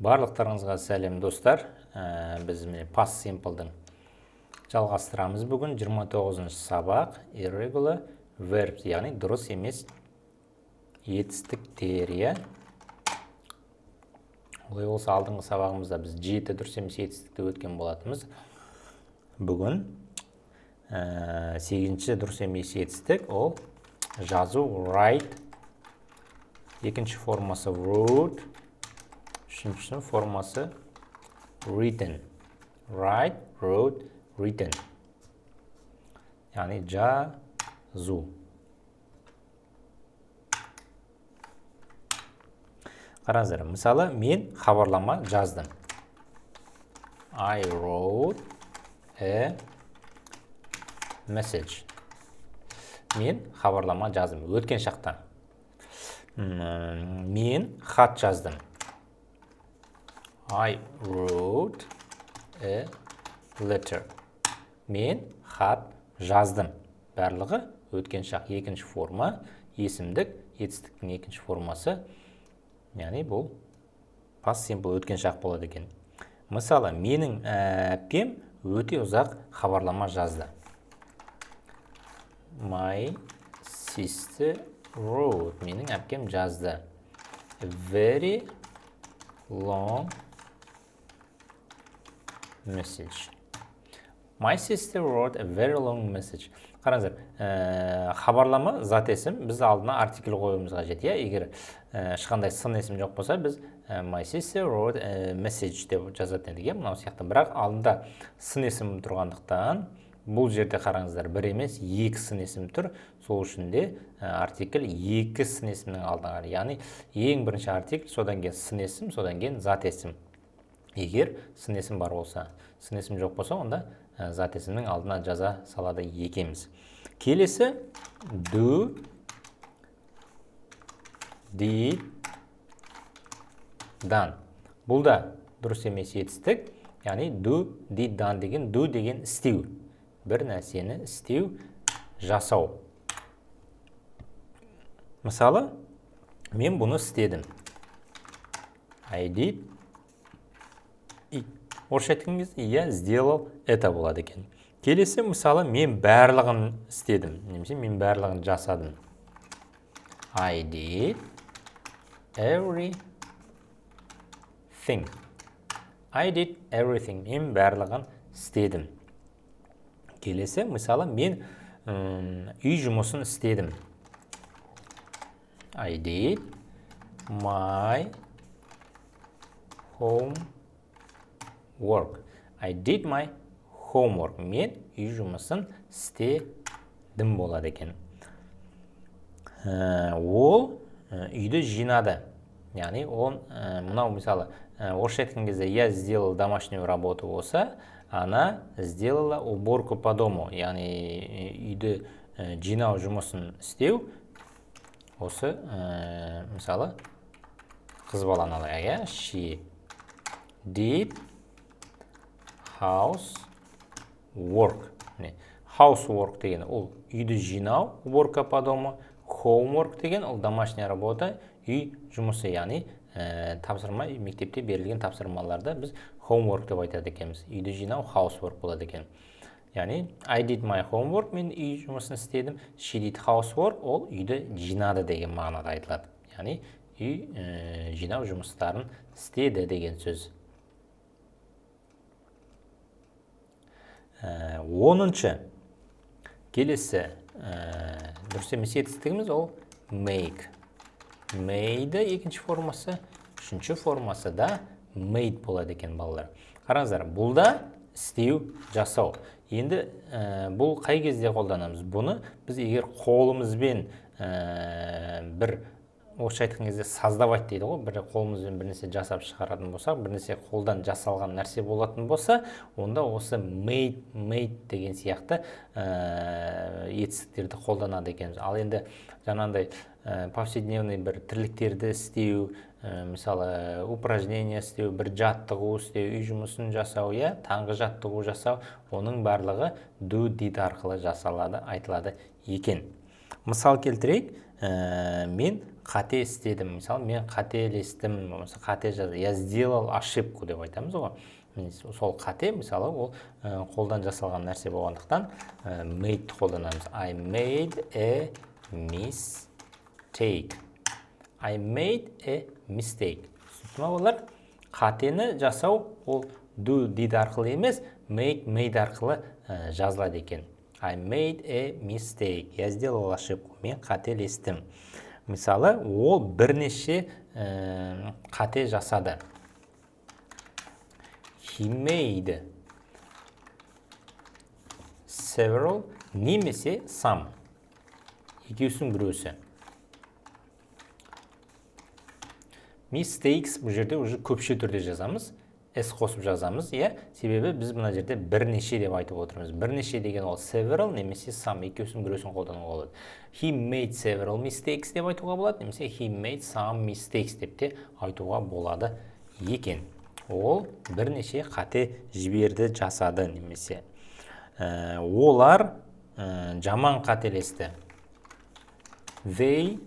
Барлықтарыңызға сәлем достар. Біз past simple'дың жалғастырамыз. Бүгін 29-шы сабақ irregular verbs, яғни дұрыс емес етістіктер. Олай болса алдыңғы сабағымызда біз 7 дұрыс емес етістікті өткен болатынбыз. Бүгін 8-ші дұрыс емес етістік, ол жазу write, екінші формасы wrote, үшінші формасы written. Write, wrote, written. Яғни жазу. Қараңыздар, мысалы, мен хабарлама жаздым. I wrote a message. Мен хабарлама жаздым. Өткен шақта. Мен хат жаздым. I wrote a letter. Мен хат жаздым. Барлығы өткен шақ екінші форма, есімдік, етістіктің екінші формасы. Яғни бұл past simple өткен шақ болады екен. Мысалы, менің әпкем өте ұзақ хабарлама жазды. My sister wrote. Менің әпкем жазды. A very long message. My sister wrote a very long message. Қараңыздар, хабарлама зат есім, біз алдына артикль қоюымыз қажет. Егер ешқандай сын есім жоқ болса, біз my sister wrote a message деп жазатын едік. Мынау сияқты, бірақ алдында сын есім тұрғандықтан, бұл жерде қараңыздар, бір емес, екі сын есім тұр. Сол үшін де артикль екі сын есімнің алдына. Яғни ең бірінші артикль, содан кейін сын есім, содан кейін зат есім. Егер сын есім бар болса, сын есім жоқ болса, онда зат есімнің алдына жаза салады екеміз. Келесі do, did, done. Бұл да дұрыс емес етістік. Яғни do, did, done деген do деген істеу. Бір нәрсені істеу, жасау. Мысалы, мен бұны істедім. I did it. Орысша айтқан кезде я сделал это болады екен. Келесі, мысалы, мен барлығын істедім. Немесе мен барлығын жасадым. I did everything. I did everything. Мен барлығын істедім. Келесі, мысалы, мен үй жұмысын істедім. I did my homework. I did my homework. Мен үй жұмысын істедім болады екен. Ол үйді жинады. Яғни, ол, мынау, мысалы, орысша айтқан кезде я сделал домашнюю работу болса, она сделала уборку по дому. Яғни, үйді жинау жұмысын істеу. Осы, мысалы, қыз баланы алайық. She did housework. Housework деген ол үйді жинау, уборка по дому. Homework деген ол домашняя работа, үй жұмысы. Яғни, тапсырма, мектепте берілген тапсырмаларда біз homework деп айтады екенбіз. Үйді жинау housework болады екен. Яғни, I did my homework, мен үй жұмысын істедім. She did housework, ол үйді жинады деген мағынада айтылады. Яғни, үй жинау жұмыстарын істеді деген сөз. 10-шы келесі дұрыс емес етістігіміз ол make. Made екінші формасы, үшінші формасы да made болады екен балалар. Қараңыздар, бұл да істеу, жасау. Енді бұл қай кезде қолданамыз? Бұны біз егер қолымызбен бір орысша айтқан кезде создавать дейді ғой, бір қолымызбен бір нәрсе жасап шығаратын болсақ, бір нәрсе қолдан жасалған нәрсе болатын болса, онда осы made деген сияқты етістіктерді қолданады екенбіз. Ал енді жаңағындай повседневный бір тірліктерді істеу, мысалы, упражнение істеу, бір жаттығу істеу, үй жұмысын жасау, таңғы жаттығу жасау, оның барлығы do, did арқылы жасалады, айтылады екен. Мысал келтірейік, мен қате істедім. Мысалы, мен қателестім, болмаса қате жаздым. Я сделал ошибку деп айтамыз ғой. Сол қате, мысалы, ол қолдан жасалған нәрсе болғандықтан made қолданамыз. I made a mistake. I made a mistake. Түсінді ме олар? Қатені жасау ол do did арқылы емес, make made арқылы жазылады екен. I made a mistake. Я сделал ошибку. Мен қателестім. Мысалы, ол бірнеше қате жасады. He made several немесе some. Екеуісінің біреусі. Mistakes бұл жерде уже көпше түрде жазамыз. S қосып жазамыз, себебі біз мына жерде бірнеше деп айтып отырмыз. Бірнеше деген ол several немесе some, екеуісінің біреусін қолдануға болады. He made several mistakes деп айтуға болады, немесе he made some mistakes деп те айтуға болады екен. Ол бірнеше қате жіберді, жасады немесе. Олар жаман қателесті. They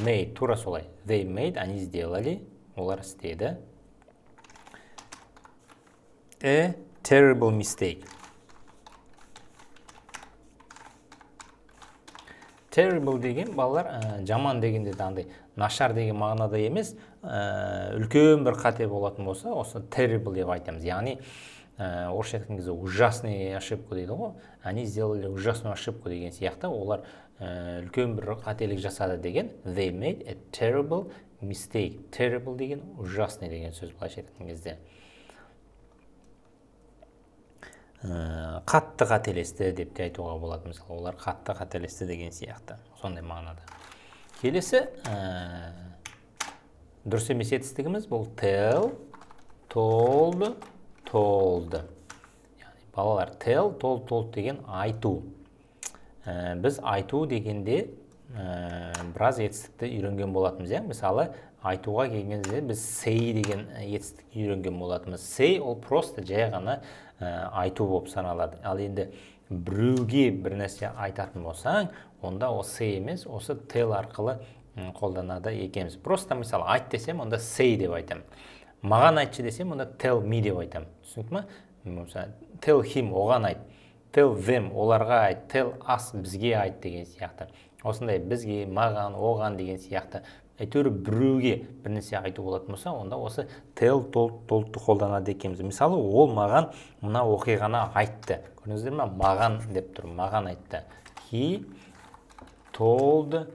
made, тура солай. They made, они сделали, олар істеді. A terrible mistake. Terrible деген балалар жаман дегенде андай нашар деген мағынада емес, үлкен бір қате болатын болса, осы terrible деп айтамыз. Яғни орысша айтқан кезде ужасный ошибку дейді ғой. Они сделали ужасную ошибку деген сияқты, олар үлкен бір қателік жасады деген. They made a terrible mistake. Terrible деген ужасный деген сөз былайша айтқан кезде. Қатты қателесті деп те айтуға болады. Мысалы, олар қатты қателесті деген сияқты. Сондай мағынада. Келесі дұрыс емес етістігіміз бұл tell, told, told. Яғни балалар tell, told деген айту. Біз айту дегенде біраз етістікті үйренген болатымыз. Мысалы, айтуға келгенде біз say деген етістікті үйренген болатымыз. Say ол просто жай ғана айту болып саналады. Ал енді біреуге бір нәрсе айтатын болсаң, онда ол say емес, осы tell арқылы қолданады екенбіз. Просто мысалы айт десем, онда say деп айтам. Маған айтшы десем, онда tell me деп айтам. Түсінді ме? Tell him, оған айт. Tell them, оларға айт. Tell us, бізге айт деген сияқты. Осындай бізге, маған, оған деген сияқты. Әйтеуір біреуге бір нәрсе айту болатын болса, онда осы tell, told қолданады екенбіз. Мысалы, ол маған мына оқиғаны айтты. Көрдіңіздер ме? Маған деп тұр, маған айтты. He told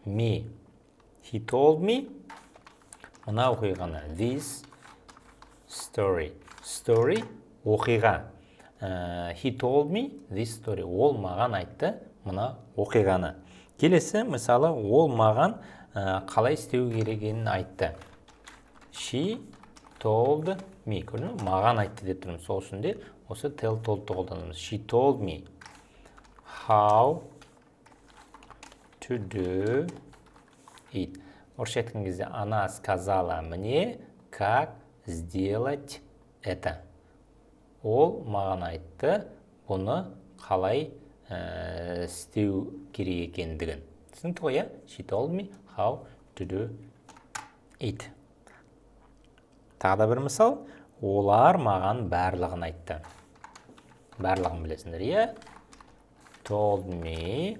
me. He told me мына оқиғаны. This story. Story оқиға. He told me this story. Ол маған айтты мына оқиғаны. Келесі, мысалы, ол маған қалай істеу керегенін айтты. She told me. Көрдің, маған айтты деп тұрмыз. Сол үшін де осы tell, told қолданамыз. She told me how to do it. Орысша айтқан кезде она сказала мне, как сделать это. Ол маған айтты, бұны қалай істеу керек екендігін. Түсінді ғой, She told me how to do it. Тағы да бір мысал, олар маған барлығын айтты. Барлығын білесіңдер, Told me,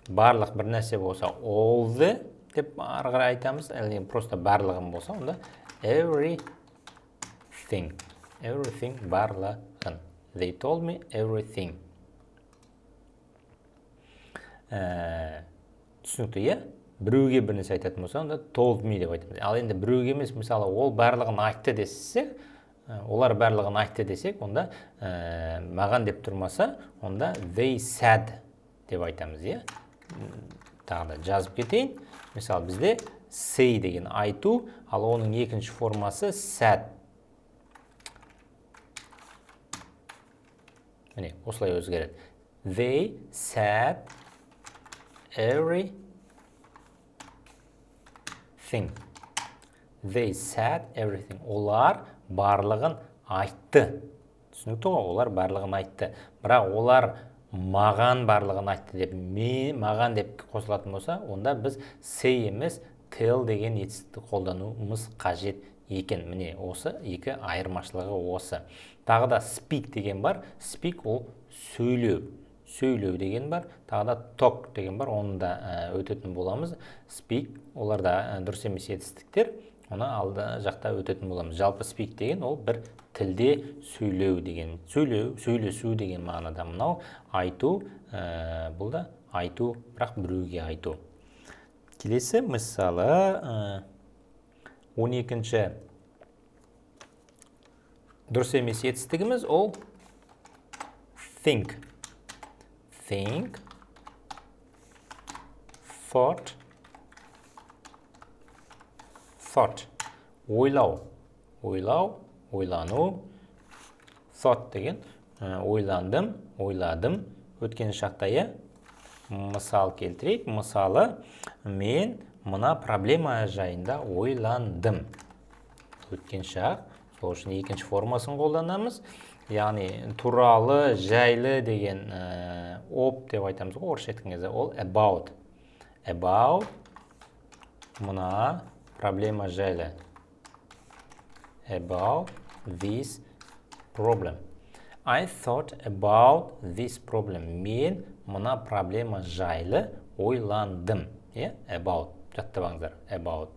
барлық бір нәрсе болса, all the деп арғара айтамыз, әлі просто барлығын болса, онда everything. Everything барлығын. They told me everything. Түсінікті, біреуге бір нәрсе айтатын болса, онда told me деп айтамыз. Ал енді біреуге емес, мысалы, ол барлығын айтты десек, олар барлығын айтты десек, онда маған деп тұрмаса, онда they said деп айтамыз. Тағы да жазып кетейін. Мысалы, бізде say деген айту, ал оның екінші формасы said. Міне, осылай өзгереді. They said everything. They said everything. Олар барлығын айтты. Түсінікті ғой, олар барлығын айтты. Бірақ олар маған барлығын айтты деп, маған деп қосылатын болса, онда біз say емес till деген етістікті қолдануымыз қажет екен. Міне осы екі айырмашылығы осы. Тағы да speak деген бар. Speak ол сөйлеу. Сөйлеу деген бар. Тағы да talk деген бар. Оны да өтетін боламыз. Speak оларда дұрыс емес етістіктер. Оны алды жақта өтетін боламыз. Жалпы speak деген ол бір тілде сөйлеу деген. Сөйлесу деген мағынада. Мынау айту, бұл да айту, бірақ біреуге айту. Келесі мысалы 12-ші дұрыс емес етістігіміз ол think. Think, thought, ойлау, ойлану, thought деген ойландым, ойладым. Өткен шақтайы мысал келтірейік. Мысалы, мен мына проблема жайында ойландым. Өткен шақ, сол үшін екінші формасын қолданамыз. Яғни туралы, жайлы деген деп айтамыз ғой, орысша айтқан кезде ол about. About мына проблема жайлы. About this problem. I thought about this problem. Мен мына проблема жайлы ойландым. About. Жаттабаңыздар. About.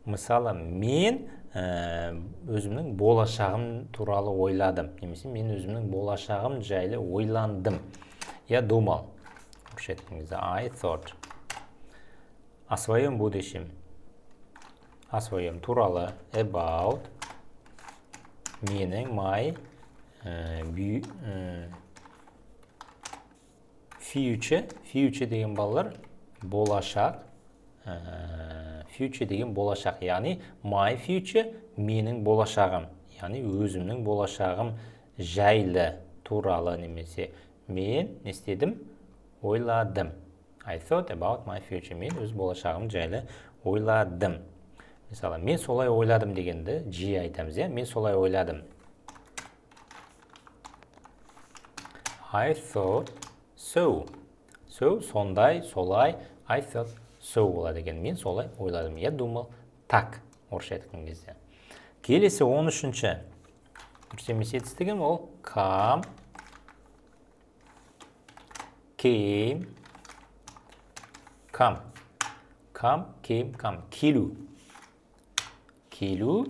Мысалы, мен өзімнің болашағым туралы ойладым. Немесе мен өзімнің болашағым жайлы ойландым. Я думал. I thought. О своем будущем. О своем туралы. About. Менің, my future. Future деген балалар болашақ. Future деген болашақ, яғни my future менің болашағым, яғни өзімнің болашағым жайлы, туралы немесе мен не істедім? Ойладым. I thought about my future. Мен өз болашағым жайлы ойладым. Мысалы, мен солай ойладым дегенді жиі айтамыз, мен солай ойладым. I thought so. So, сондай, солай. I thought so болады деген. Мен солай ойладым. Я думал так. Орысша айтқан кезде. Келесі 13-ші. Дұрыс емес етістігім ол come, came, come. Come, came, come. Келу. Келу,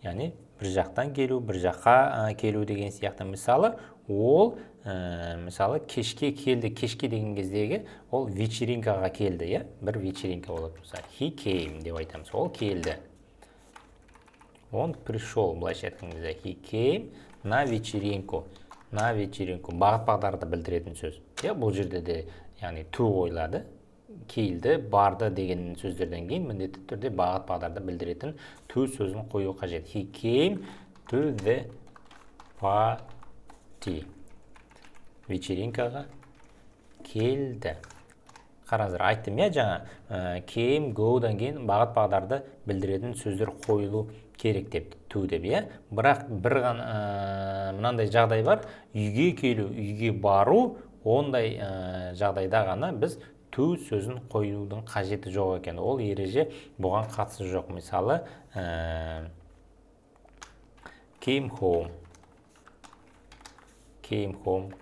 яғни бір жақтан келу, бір жаққа келу деген сияқты. Мысалы, ол мысалы кешке келді. Кешке деген кездегі ол вечеринкаға келді, бір вечеринка болады. He came деп айтамыз. Ол келді. Он пришел, былайша айтқан кезде. He came на вечеринку. На вечеринку. Бағыт-бағдарды білдіретін сөз. Бұл жерде де, яғни to ойлады. Келді, барды деген сөздерден кейін міндетті түрде бағыт-бағдарды білдіретін to сөзін қою қажет. He came to the party. Вечеринкаға келді. Қараңыздар, айттым жаңа came, go-дан кейін бағыт-бағдарды білдіретін сөздер қойылу керек деп, to деп, Бірақ бір мынандай жағдай бар, үйге келу, үйге бару, ондай жағдайда ғана біз to сөзін қоюдың қажеті жоқ екен. Ол ереже бұған қатысы жоқ. Мысалы, came home,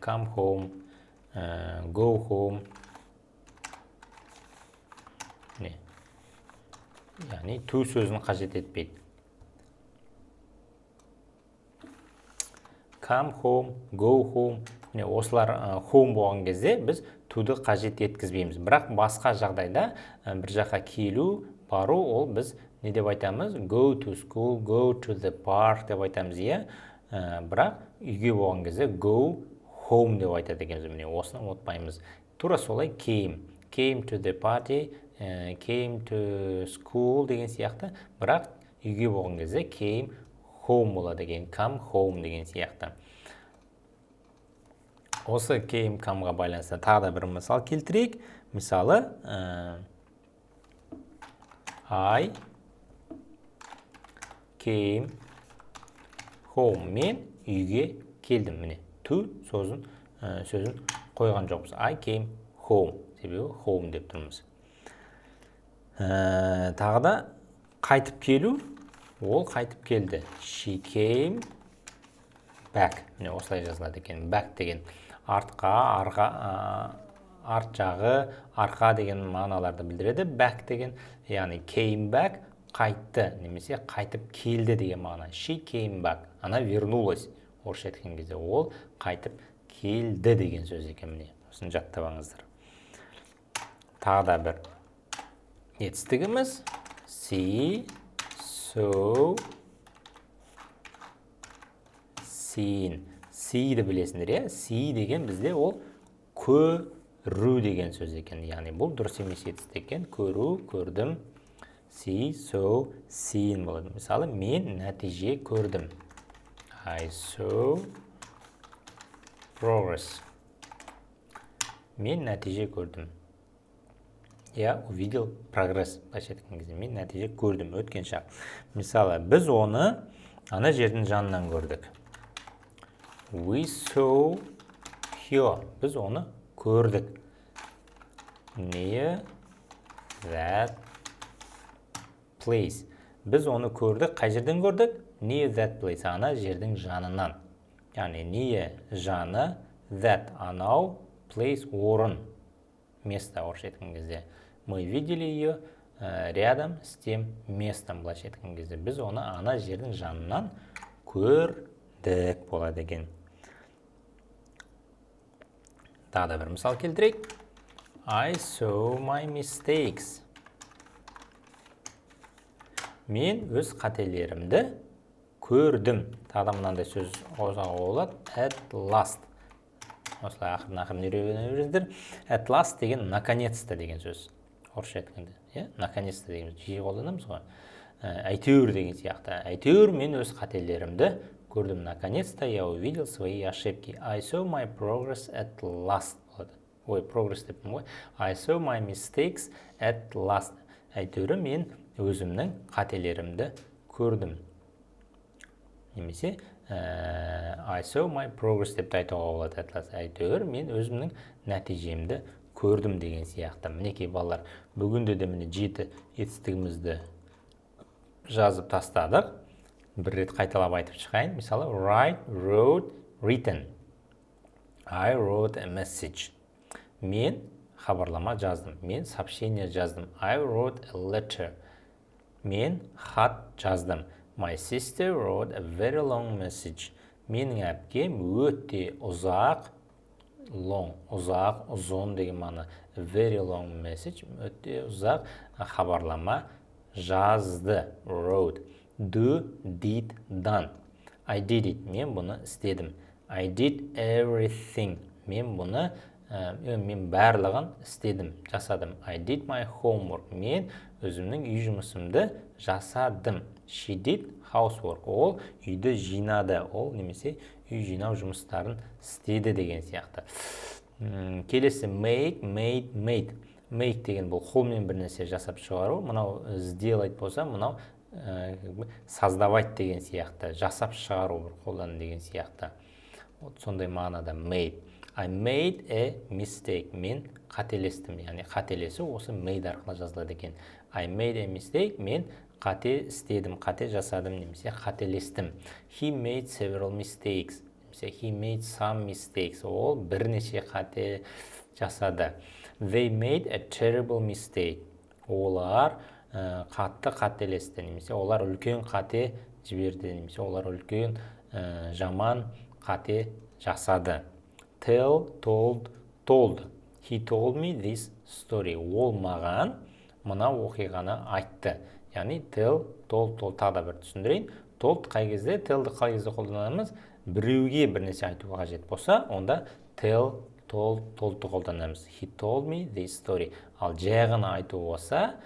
come home, go home. Яғни to сөзін қажет етпейді. Come home, go home. Осылар home болған кезде біз to-ды қажет еткізбейміз. Бірақ басқа жағдайда бір жаққа келу, бару, ол біз не деп айтамыз? Go to school, go to the park деп айтамыз, Бірақ үйге болған кезде go home деп айтады екенбіз. Осыны ұмытпаймыз. Тура солай came to the party, came to school деген сияқты. Бірақ үйге болған кезде came home болады деген, come home деген сияқты. Осы came, come-ға байланысты тағы да бір мысал келтірейік. Мысалы, I came home. Мен үйге келдім. To сөзін қойған жоқпыз. I came home. Себебі home деп тұрмыз. Тағы да қайтып келу, ол қайтып келді. She came back. Міне осылай жазылады екен. Back деген артқа, арт жағы, арқа деген мағыналарды білдіреді. Back деген, яғни came back, қайтты, немесе қайтып келді деген мағына. She came back. Ана вернулась. Орысша айтқан кезде ол қайтып келді деген сөз екен. Міне осыны жаттап алыңыздар. Тағы да бір етістігіміз see, so, seen. See-ді білесіңдер, иә? See деген бізде ол көру деген сөз екен. Яғни бұл дұрыс емес етістік екен. Көру, көрдім. See, so, seen болады. Мысалы, мен нәтиже көрдім. I saw progress. Мен нәтиже көрдім. Я увидел прогресс. Мен нәтиже көрдім. Өткен шақ. Мысалы, біз оны ана жердің жанынан көрдік. We saw here. Біз оны көрдік. Near that place. Біз оны көрдік. Қай жерден көрдік? Near that place. Ана жердің жанынан. Яғни near жаны, that анау, place орын. Место орысша айтқан кезде. Мы видели ее рядом с тем местом. Былайша айтқан кезде біз оны ана жердің жанынан көрдік болады екен. Тағы да бір мысал келтірейік. I saw my mistakes. Мен өз қателерімді көрдім. Тағы да мынандай сөз болады. At last. Осылай ақырын үйреніңіздер. At last деген наконец-то деген сөз. Орысша айтқанда. Наконец-то деген жиі қолданамыз ғой. Әйтеуір деген сияқты. Әйтеуір мен өз қателерімді көрдім. Наконец-то я увидел свои ошибки. I saw my progress at last. Ой, прогресс деппін ғой. I saw my mistakes at last. Әйтеуір мен өзімнің қателерімді көрдім. Немесе I saw my progress деп айтуға болады at last. Әйтеуір мен өзімнің нәтижемді көрдім деген сияқты. Мінекей балалар, бүгінде де міне 7 етістігімізді жазып тастадық. Бір рет қайталап айтып шығайын. Мысалы, write, wrote, written. I wrote a message. Мен хабарлама жаздым. Мен сообщение жаздым. I wrote a letter. Мен хат жаздым. My sister wrote a very long message. Менің әпкем өте ұзақ, long, ұзақ, ұзын деген мағына. Very long message, өте ұзақ хабарлама жазды. Wrote. Do, did, done. I did it. Мен бұны істедім. I did everything. Мен бұны мен барлығын істедім, жасадым. I did my homework. Мен өзімнің үй жұмысымды жасадым. She did housework. Ол үйді жинады. Ол немесе үй жинау жұмыстарын істеді деген сияқты. Келесі make, made, made. Make деген бұл қолмен бір нәрсе жасап шығару. Мынау сделать болса, мынау создавать деген сияқты. Жасап шығару бір қолдан деген сияқты. Сондай мағынада made. I made a mistake. Мен қателестім. Яғни қателесу осы made арқылы жазылады екен. I made a mistake. Мен қате істедім, қате жасадым, немесе қателестім. He made several mistakes. Немесе he made some mistakes. Ол бірнеше қате жасады. They made a terrible mistake. Олар қатты қателесті, немесе олар үлкен қате жіберді, немесе олар үлкен жаман қате жасады. Tell, told, told. He told me this story. Ол маған мына оқиғаны айтты. Яғни tell, told, told. Тағы да бір түсіндірейін. Told қай кезде, tellді қай кезде қолданамыз? Біреуге бір нәрсе айтуға қажет болса, онда tell, told, toldты қолданамыз. He told me this story. Ал жай ғана айту болса,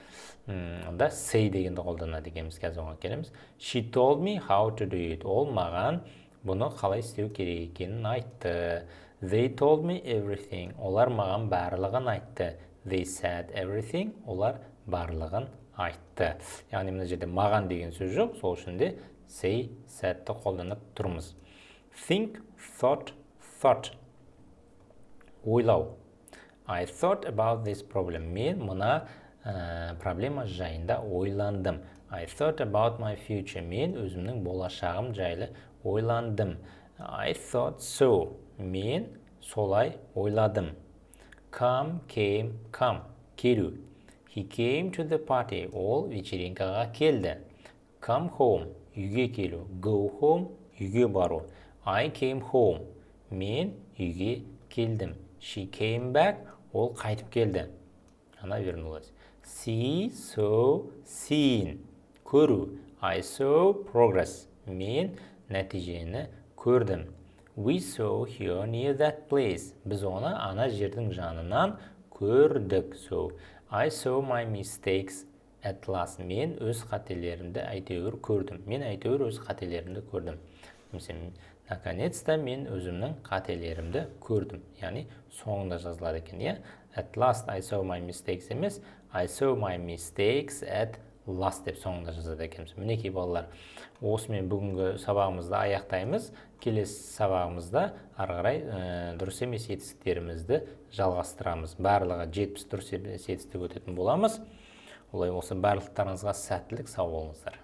онда say дегенді қолданады екенбіз. Қазір оған келеміз. She told me how to do it. Ол маған бұны қалай істеу керек екенін айтты. They told me everything. Олар маған барлығын айтты. They said everything. Олар барлығын айтты. Яғни мына жерде маған деген сөз жоқ. Сол үшін де say, saidті қолданып тұрмыз. Think, thought, thought. Ойлау. I thought about this problem. Мен мына проблема жайында ойландым. I thought about my future. Мен өзімнің болашағым жайлы ойландым. I thought so. Мен солай ойладым. Come, came, come. Келу. He came to the party. Ол вечеринкаға келді. Come home. Үйге келу. Go home. Үйге бару. I came home. Мен үйге келдім. She came back. Ол қайтып келді. Ана вернулась. See, saw, seen. Көру. I saw progress. Мен нәтижені көрдім. We saw her near that place. Біз оны ана жердің жанынан көрдік. So, I saw my mistakes at last. Мен өз қателерімді әйтеуір көрдім. Мен әйтеуір өз қателерімді көрдім. Наконец-то мен өзімнің қателерімді көрдім. Яғни, соңында жазылады екен, иә? At last I saw my mistakes емес, I saw my mistakes at last деп соңында жазады екенбіз. Мінекей балалар, осымен бүгінгі сабағымызды аяқтаймыз. Келесі сабағымызда ары қарай дұрыс емес етістіктерімізді жалғастырамыз. Барлығы 70 дұрыс етістік өтетін боламыз. Олай болса барлықтарыңызға сәттілік, сау болыңыздар.